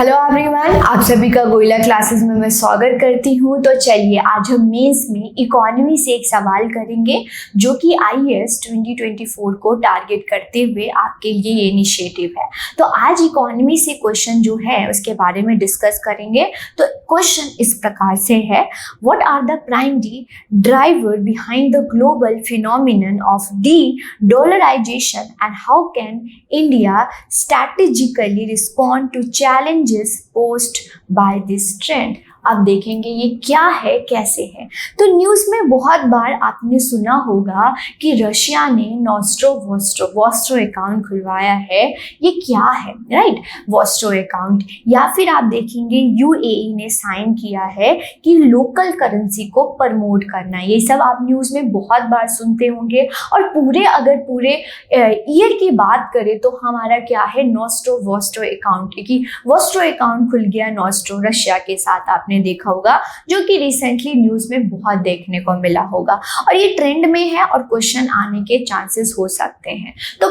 Hello everyone, आप सभी का गोइला क्लासेस में मैं स्वागत करती हूँ। तो चलिए आज हम मेंस में इकोनॉमी से एक सवाल करेंगे जो कि आईएएस 2024 को टारगेट करते हुए आपके लिए ये इनिशिएटिव है। तो आज इकोनॉमी से क्वेश्चन जो है उसके बारे में डिस्कस करेंगे। तो क्वेश्चन इस प्रकार से है, what are the primary driver behind the global phenomenon of de-dollarization and how can India strategically respond to challenges posed by this trend? अब देखेंगे ये क्या है, कैसे है। तो न्यूज़ में बहुत बार आपने सुना होगा कि रशिया ने वॉस्ट्रो अकाउंट खुलवाया है। ये क्या है, राइट? वॉस्ट्रो अकाउंट, या फिर आप देखेंगे यूएई ने साइन किया है कि लोकल करेंसी को प्रमोट करना है। ये सब आप न्यूज़ में बहुत बार सुनते होंगे। और अगर पूरे ईयर की बात करें तो हमारा क्या है, वॉस्ट्रो अकाउंट, कि वॉस्ट्रो अकाउंट खुल गया रशिया के साथ, आपने देखा होगा, जो कि रिसेंटली न्यूज़ में बहुत देखने को मिला होगा और ये ट्रेंड में है और क्वेश्चन आने के चांसेस हो सकते हैं। तो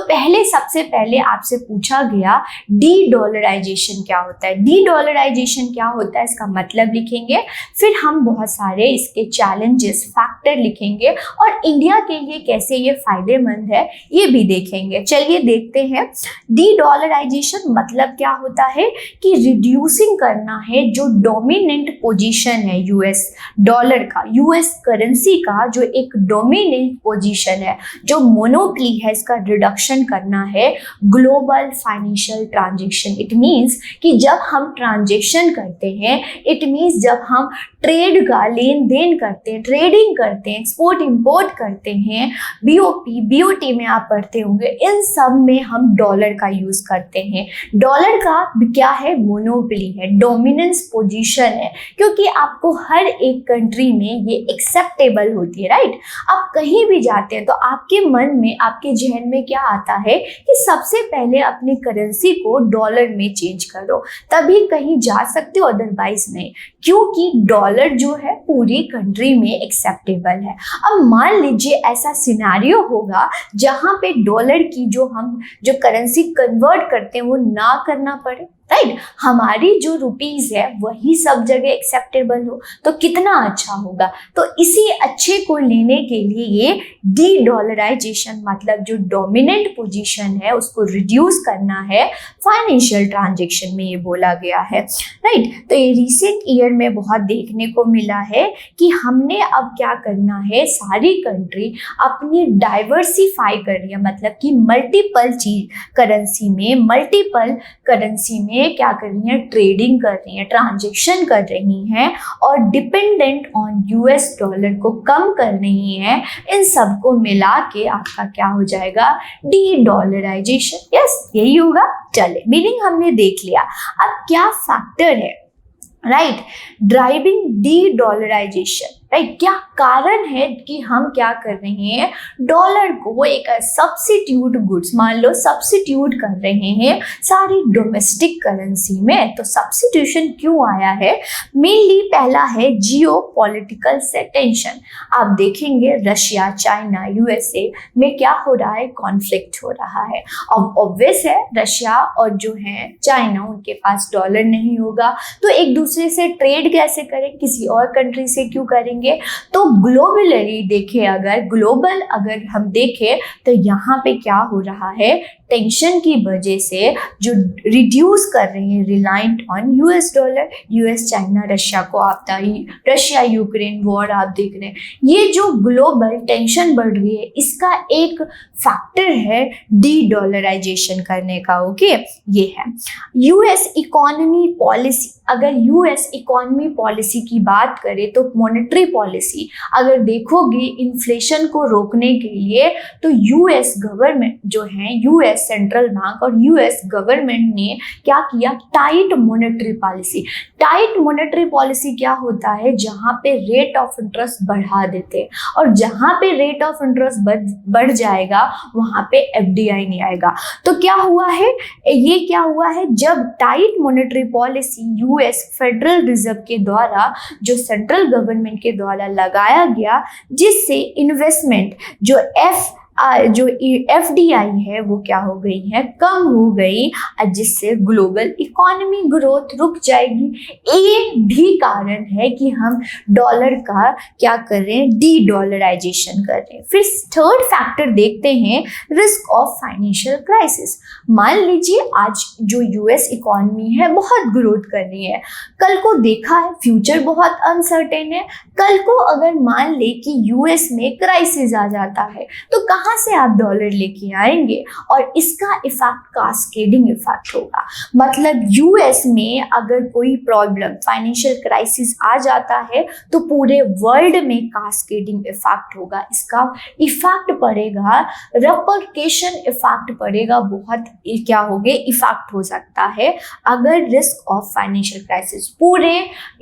सबसे पहले आपसे पूछा गया डी-डॉलराइजेशन क्या होता है। डी-डॉलराइजेशन क्या होता है इसका मतलब लिखेंगे, फिर हम बहुत सारे इसके चैलेंजेस, फैक्टर लिखेंगे और इंडिया के लिए कैसे ये फायदेमंद है ये भी देखेंगे। चलिए देखते हैं। डी-डॉलराइजेशन मतलब क्या होता है कि रिड्यूसिंग करना है जो डोमिनेंट पोजीशन है यूएस डॉलर का, यूएस करेंसी का जो एक डोमिनेंट पोजीशन है, जो मोनोपोली है, इसका रिडक्शन करना है global financial transaction. It means कि जब हम ट्रांजैक्शन करते हैं, इट मींस जब हम ट्रेड का लेन देन करते हैं, ट्रेडिंग करते हैं, एक्सपोर्ट इंपोर्ट करते हैं, बीओटी में आप पढ़ते होंगे, इन सब में हम डॉलर का यूज करते हैं। डॉलर का क्या है, मोनोपोली है, डोमिनेंस पोजीशन है, क्योंकि आपको हर एक कंट्री में ये एक्सेप्टेबल होती है, राइट? आप कहीं भी जाते हैं तो आपके मन में, आपके जहन में क्या आता है कि सबसे पहले अपनी करेंसी को डॉलर में चेंज करो, तभी कहीं जा सकते हो, अदरवाइज नहीं, क्योंकि डॉलर जो है पूरी कंट्री में एक्सेप्टेबल है। अब मान लीजिए ऐसा सिनेरियो होगा जहां पे डॉलर की जो करेंसी कन्वर्ट करते हैं वो ना करना पड़े, राइट? हमारी जो रुपीज है वही सब जगह एक्सेप्टेबल हो तो कितना अच्छा होगा। तो इसी अच्छे को लेने के लिए ये डी-डॉलराइजेशन, मतलब जो डोमिनेंट पोजीशन है उसको रिड्यूस करना है फाइनेंशियल ट्रांजैक्शन में, ये बोला गया है, राइट? तो ये रिसेंट ईयर में बहुत देखने को मिला है कि हमने अब क्या करना है, सारी कंट्री अपनी डाइवर्सिफाई कर रही है, मतलब कि मल्टीपल करेंसी में क्या कर रही है, ट्रेडिंग कर रही है, ट्रांजैक्शन कर रही हैं और डिपेंडेंट ऑन यूएस डॉलर को कम कर रही हैं। इन सबको मिला के आपका क्या हो जाएगा, डी-डॉलराइजेशन। यस, यही होगा। चले, मीनिंग हमने देख लिया। अब क्या फैक्टर है, राइट, ड्राइविंग डी-डॉलराइजेशन, राइट? क्या कारण है कि हम क्या कर रहे हैं, डॉलर को एक सब्स्टिट्यूट गुड्स, मान लो सब्स्टिट्यूट कर रहे हैं सारी डोमेस्टिक करेंसी में। तो सब्स्टिट्यूशन क्यों आया है? मेनली पहला है जियो पॉलिटिकल टेंशन। आप देखेंगे रशिया, चाइना, यूएसए में क्या हो रहा है, कॉन्फ्लिक्ट हो रहा है। अब ऑब्वियस है रशिया और जो है चाइना, उनके पास डॉलर नहीं होगा तो एक दूसरे से ट्रेड कैसे करें, किसी और कंट्री से क्यों करेंगे? तो ग्लोबली देखें, अगर हम देखें तो यहाँ पे क्या हो रहा है, टेंशन की वजह से जो रिड्यूस कर रहे हैं reliant on US dollar, US China Russia को आपता ही, रशिया यूक्रेन वॉर आप देख रहे हैं, ये जो ग्लोबल टेंशन बढ़ रही है इसका एक फैक्टर है डी-डॉलराइजेशन करने का। ओके, ये है यूएस इकोनॉमी पॉलिसी। अगर यूएस इकोनॉमी पॉलिसी की बात करें तो मॉनेटरी पॉलिसी, अगर देखोगे इन्फ्लेशन को रोकने के लिए तो यूएस गवर्नमेंट जो है, यूएस सेंट्रल बैंक और यूएस गवर्नमेंट ने क्या किया, tight monetary policy. Tight monetary policy क्या होता है, जहां पे रेट ऑफ इंटरेस्ट बढ़ा देते हैं और जहां पे रेट ऑफ इंटरेस्ट बढ़ जाएगा वहां पे एफडीआई नहीं आएगा। तो क्या हुआ है, जब tight monetary policy US federal reserve के द्वारा, जो सेंट्रल गवर्नमेंट के द्वारा लगाया गया, जिससे इन्वेस्टमेंट जो जो FDI है वो क्या हो गई है, कम हो गई, जिससे ग्लोबल इकोनॉमी ग्रोथ रुक जाएगी। ये भी कारण है कि हम डॉलर का क्या कर रहे हैं, डी डॉलराइजेशन कर रहे हैं। फिर थर्ड फैक्टर देखते हैं, रिस्क ऑफ फाइनेंशियल क्राइसिस। मान लीजिए आज जो US इकोनॉमी है बहुत ग्रोथ कर रही है, कल को देखा है फ्यूचर बहुत अनसर्टेन है, कल को अगर मान ले कि US में क्राइसिस आ जाता है तो कहाँ से आप डॉलर लेके आएंगे, और इसका इफेक्ट कास्केडिंग इफेक्ट होगा। मतलब US में अगर कोई प्रॉब्लम फाइनेंशियल क्राइसिस आ जाता है तो पूरे वर्ल्ड में कास्केडिंग इफेक्ट होगा, इसका इफेक्ट पड़ेगा, रेपरकेशन इफेक्ट पड़ेगा, बहुत क्या हो गए इफेक्ट हो सकता है अगर रिस्क ऑफ फाइनेंशियल क्राइसिस पूरे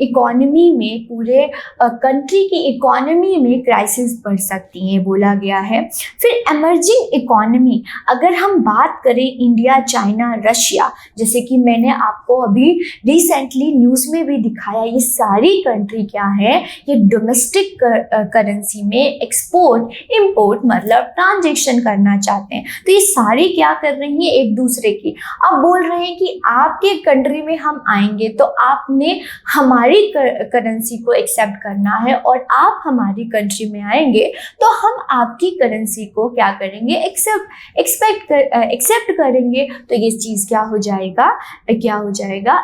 इकोनॉमी में, पूरे कंट्री की इकोनॉमी में क्राइसिस बढ़ सकती है बोला गया है। फिर इमर्जिंग इकोनॉमी, अगर हम बात करें इंडिया, चाइना, रशिया, जैसे कि मैंने आपको अभी रिसेंटली न्यूज़ में भी दिखाया, ये सारी कंट्री क्या है, ये डोमेस्टिक करेंसी में एक्सपोर्ट इंपोर्ट मतलब ट्रांजेक्शन करना चाहते हैं। तो ये सारी क्या कर रही हैं, एक दूसरे की। अब बोल रहे हैं कि आपके कंट्री में हम आएंगे तो आपने हमारी करेंसी को एक्सेप्ट करना है, और आप हमारी कंट्री में आएंगे तो हम आपकी करेंसी को क्या करेंगे, एक्सेप्ट करेंगे। तो ये चीज़ क्या हो जाएगा,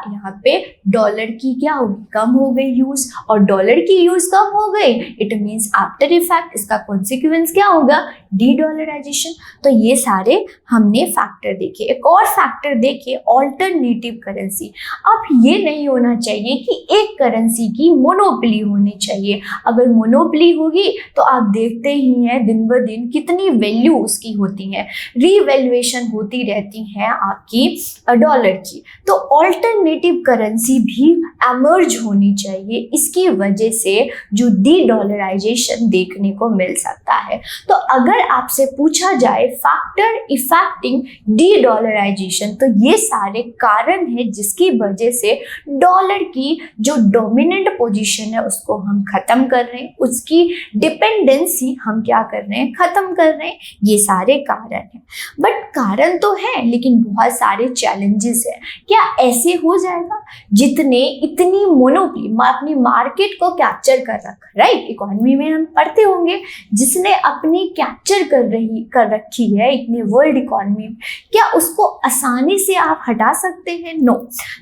यहाँ पे डॉलर की क्या होगी, कम हो गई यूज़, और डॉलर की यूज़ कम हो गई, इट मीन्स आफ्टर इफेक्ट इसका कॉन्सिक्वेंस क्या होगा, डी डॉलराइजेशन। तो ये सारे हमने फैक्टर देखे। एक और फैक्टर देखिए, ऑल्टरनेटिव करेंसी। अब ये नहीं होना चाहिए कि एक करेंसी की मोनोपोली होनी चाहिए। अगर मोनोपोली होगी तो आप देखते ही हैं दिन ब दिन कितनी वैल्यू उसकी होती है, रीवैल्यूएशन होती रहती है आपकी डॉलर की। तो ऑल्टरनेटिव करेंसी भी एमर्ज होनी चाहिए, इसकी वजह से जो डी डॉलराइजेशन देखने को मिल सकता है। तो अगर आपसे पूछा जाए फैक्टर इफेक्टिंग डी डॉलराइजेशन, तो ये सारे कारण हैं जिसकी वजह से डॉलर की जो डोमिनेंट पोजीशन है उसको हम खत्म कर रहे हैं, उसकी डिपेंडेंसी हम क्या कर रहे हैं, खत्म कर रहे हैं। ये सारे कारण हैं। बट कारण तो है लेकिन बहुत सारे चैलेंजेस हैं। क्या ऐसे हो जाएगा जितने इतनी मोनोपोली अपनी मार्केट को कैप्चर कर रखा, राइट, इकोनॉमी में हम पढ़ते होंगे, जिसने अपनी कैप्चर कर रखी है इतने वर्ल्ड इकोनॉमी में, क्या उसको आसानी से आप हटा सकते हैं? नो।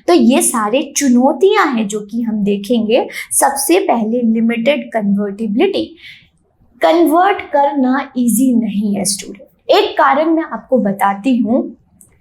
तो ये सारे चुनौतियां हैं जो कि हम देखेंगे। सबसे पहले लिमिटेड कन्वर्टिबिलिटी, कन्वर्ट करना इजी नहीं है स्टूडेंट। एक कारण मैं आपको बताती हूँ,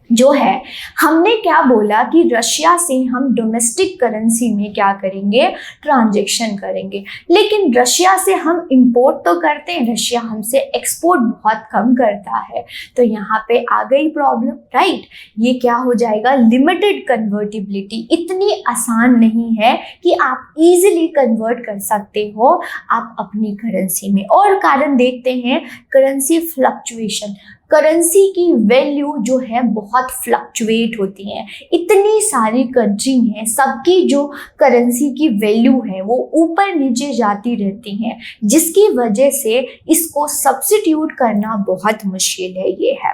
जो है हमने क्या बोला कि रशिया से हम डोमेस्टिक करेंसी में क्या करेंगे, ट्रांजैक्शन करेंगे, लेकिन रशिया से हम इंपोर्ट तो करते हैं, रशिया हमसे एक्सपोर्ट बहुत कम करता है। तो यहाँ पे आ गई प्रॉब्लम, राइट। ये क्या हो जाएगा, लिमिटेड कन्वर्टिबिलिटी, इतनी आसान नहीं है कि आप इजीली कन्वर्ट कर सकते हो आप अपनी करेंसी में। और कारण देखते हैं, करेंसी फ्लक्चुएशन, करेंसी की वैल्यू जो है बहुत फ्लक्चुएट होती है। इतनी सारी कंट्री हैं, सबकी जो करेंसी की वैल्यू है वो ऊपर नीचे जाती रहती हैं, जिसकी वजह से इसको सब्स्टिट्यूट करना बहुत मुश्किल है। ये है।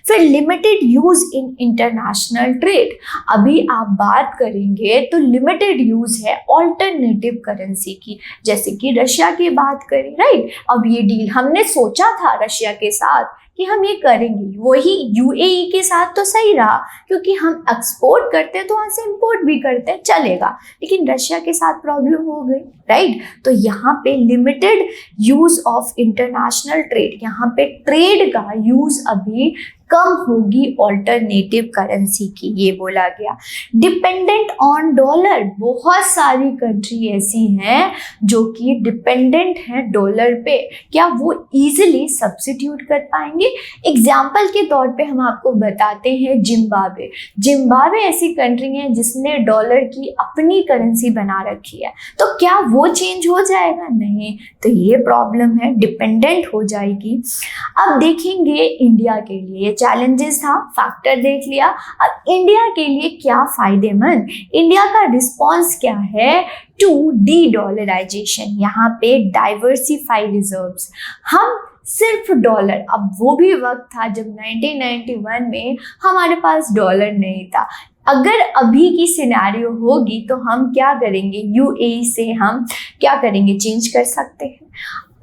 फिर limited use in international trade, अभी आप बात करेंगे तो लिमिटेड यूज है ऑल्टरनेटिव करेंसी की, जैसे कि रशिया की बात करें, राइट। अब ये डील हमने सोचा था रशिया के साथ कि हम ये करेंगे, वही UAE के साथ तो सही रहा क्योंकि हम एक्सपोर्ट करते हैं तो वहाँ से इंपोर्ट भी करते हैं, चलेगा, लेकिन रशिया के साथ प्रॉब्लम हो गई, राइट। तो यहाँ पे limited use of international trade, यहाँ पे ट्रेड का यूज अभी कम होगी ऑल्टरनेटिव करेंसी की, ये बोला गया। डिपेंडेंट ऑन डॉलर, बहुत सारी कंट्री ऐसी हैं जो कि डिपेंडेंट हैं डॉलर पे, क्या वो इजीली सब्स्टिट्यूट कर पाएंगे? एग्जाम्पल के तौर पे हम आपको बताते हैं जिम्बाब्वे। जिम्बाब्वे ऐसी कंट्री है जिसने डॉलर की अपनी करेंसी बना रखी है, तो क्या वो चेंज हो जाएगा? नहीं। तो ये प्रॉब्लम है, डिपेंडेंट हो जाएगी। अब देखेंगे इंडिया के लिए चैलेंजेस था, फैक्टर देख लिया। अब इंडिया के लिए क्या फायदेमंद, इंडिया का रिस्पॉन्स क्या है टू डी डॉलराइजेशन? यहाँ पे डाइवर्सिफाई रिजर्व्स, हम सिर्फ डॉलर। अब वो भी वक्त था जब 1991 में हमारे पास डॉलर नहीं था। अगर अभी की सिनेरियो होगी तो हम क्या करेंगे, यूएई से हम क्या करेंगे, चेंज कर सकते हैं।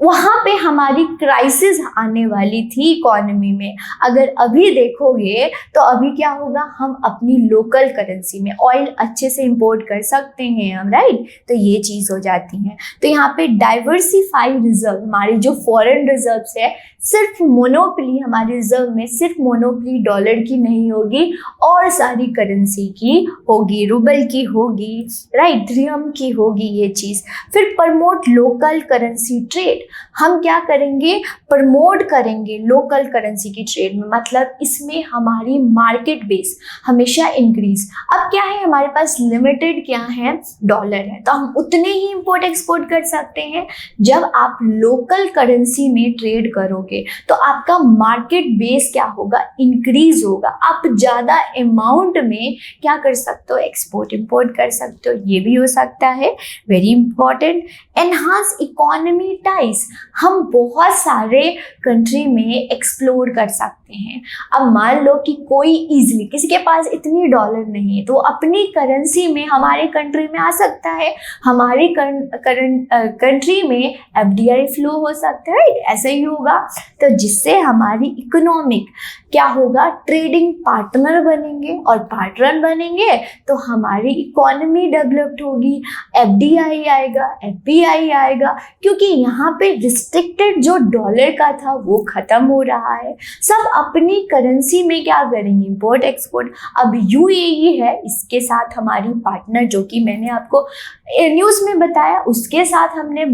वहाँ पे हमारी क्राइसिस आने वाली थी इकोनॉमी में। अगर अभी देखोगे तो अभी क्या होगा, हम अपनी लोकल करेंसी में ऑयल अच्छे से इंपोर्ट कर सकते हैं हम, राइट। तो ये चीज़ हो जाती है। तो यहाँ पे डाइवर्सिफाई रिजर्व, हमारी जो फॉरेन रिजर्व्स है, सिर्फ मोनोपली, हमारे रिजर्व में सिर्फ मोनोपली डॉलर की नहीं होगी और सारी करेंसी की होगी, रूबल की होगी, राइट, द्रहम की होगी ये चीज़। फिर प्रमोट लोकल करेंसी ट्रेड, हम क्या करेंगे, प्रमोट करेंगे लोकल करेंसी की ट्रेड में, मतलब इसमें हमारी मार्केट बेस हमेशा इंक्रीज। अब क्या है, हमारे पास लिमिटेड क्या है, डॉलर है, तो हम उतने ही इंपोर्ट एक्सपोर्ट कर सकते हैं। जब आप लोकल करेंसी में ट्रेड करोगे तो आपका मार्केट बेस क्या होगा, इंक्रीज होगा। आप ज़्यादा अमाउंट में क्या कर सकते हो, एक्सपोर्ट इंपोर्ट कर सकते हो, ये भी हो सकता है। Very important, enhance economy ties, हम बहुत सारे कंट्री में एक्सप्लोर कर सकते हैं। अब मान लो कि कोई इजीली, किसी के पास इतनी डॉलर नहीं है तो अपनी करेंसी में हमारे कंट्री में आ सकता है, हमारी कंट्री में एफडीआई फ्लो हो सकता है, राइट, ऐसा ही होगा। तो जिससे हमारी इकोनॉमिक क्या होगा, ट्रेडिंग पार्टनर बनेंगे, और पार्टनर बनेंगे तो हमारी इकोनॉमी डेवलप्ड होगी, एफडीआई आएगा, एफपीआई आएगा, क्योंकि यहाँ पे रिस्ट्रिक्टेड जो डॉलर का था वो खत्म हो रहा है। सब अपनी करेंसी में क्या करेंगे, इंपोर्ट एक्सपोर्ट। अब यूएई है, इसके साथ हमारी पार्टनर, जो कि मैंने आपको न्यूज़ में बताया, उसके साथ हमने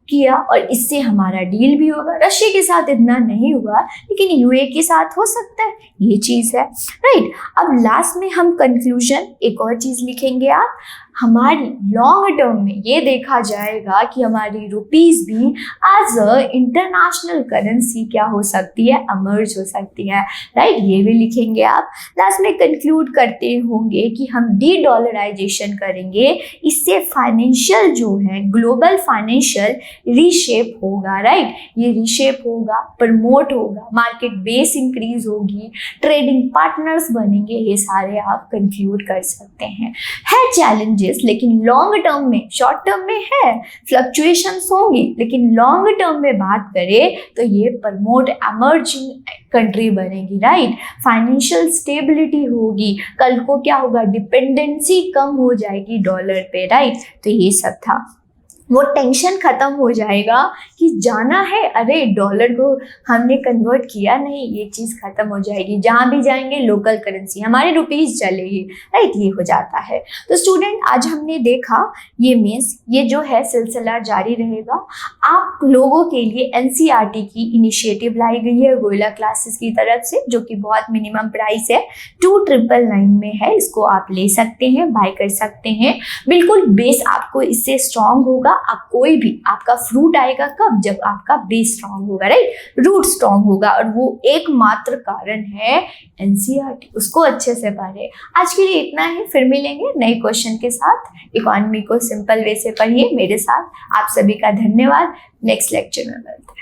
किया और इससे हमारा डील भी होगा। रशिया के साथ इतना नहीं हुआ, लेकिन यूएई के साथ हो सकता है, ये चीज़ है, राइट। अब लास्ट में हम कंक्लूजन एक और चीज़ लिखेंगे आप, हमारी लॉन्ग टर्म में ये देखा जाएगा कि हमारी रुपीस भी एज अ इंटरनेशनल करेंसी क्या हो सकती है, अमर्ज हो सकती है, राइट, ये भी लिखेंगे आप। लास्ट में कंक्लूड करते होंगे कि हम डी डॉलराइजेशन करेंगे, इससे फाइनेंशियल जो है ग्लोबल फाइनेंशियल रीशेप होगा, राइट, ये रीशेप होगा, प्रमोट होगा, मार्केट बेस इंक्रीज होगी, ट्रेडिंग पार्टनर्स बनेंगे, ये सारे आप कंक्लूड कर सकते हैं। है चैलेंजेस, लेकिन लॉन्ग टर्म में, शॉर्ट टर्म में है फ्लक्चुएशंस होंगी, लेकिन लॉन्ग टर्म में बात करें तो ये प्रमोट एमर्जिंग कंट्री बनेगी, राइट, फाइनेंशियल स्टेबिलिटी होगी, कल को क्या होगा, डिपेंडेंसी कम हो जाएगी डॉलर पे, राइट। तो ये सब था, वो टेंशन खत्म हो जाएगा कि जाना है, अरे डॉलर को हमने कन्वर्ट किया नहीं, ये चीज़ खत्म हो जाएगी। जहाँ भी जाएंगे लोकल करेंसी, हमारी रुपीस चलेगी, राइट, ये हो जाता है। तो स्टूडेंट, आज हमने देखा ये मीन्स ये जो है सिलसिला जारी रहेगा। आप लोगों के लिए एनसीईआरटी की इनिशिएटिव लाई गई है गोयला क्लासेस की तरफ से, जो कि बहुत मिनिमम प्राइस है, 2999 में है। इसको आप ले सकते हैं, बाय कर सकते हैं। बिल्कुल बेस आपको इससे स्ट्रांग होगा। आप कोई भी, आपका फ्रूट आएगा कब, जब आपका बेस स्ट्रांग होगा, राइट, रूट स्ट्रांग होगा, और वो एकमात्र कारण है एनसीईआरटी, उसको अच्छे से पढ़े। आज के लिए इतना ही, फिर मिलेंगे नए क्वेश्चन के साथ। इकोनॉमी को सिंपल वे से पढ़िए मेरे साथ। आप सभी का धन्यवाद। नेक्स्ट लेक्चर में मिलते हैं।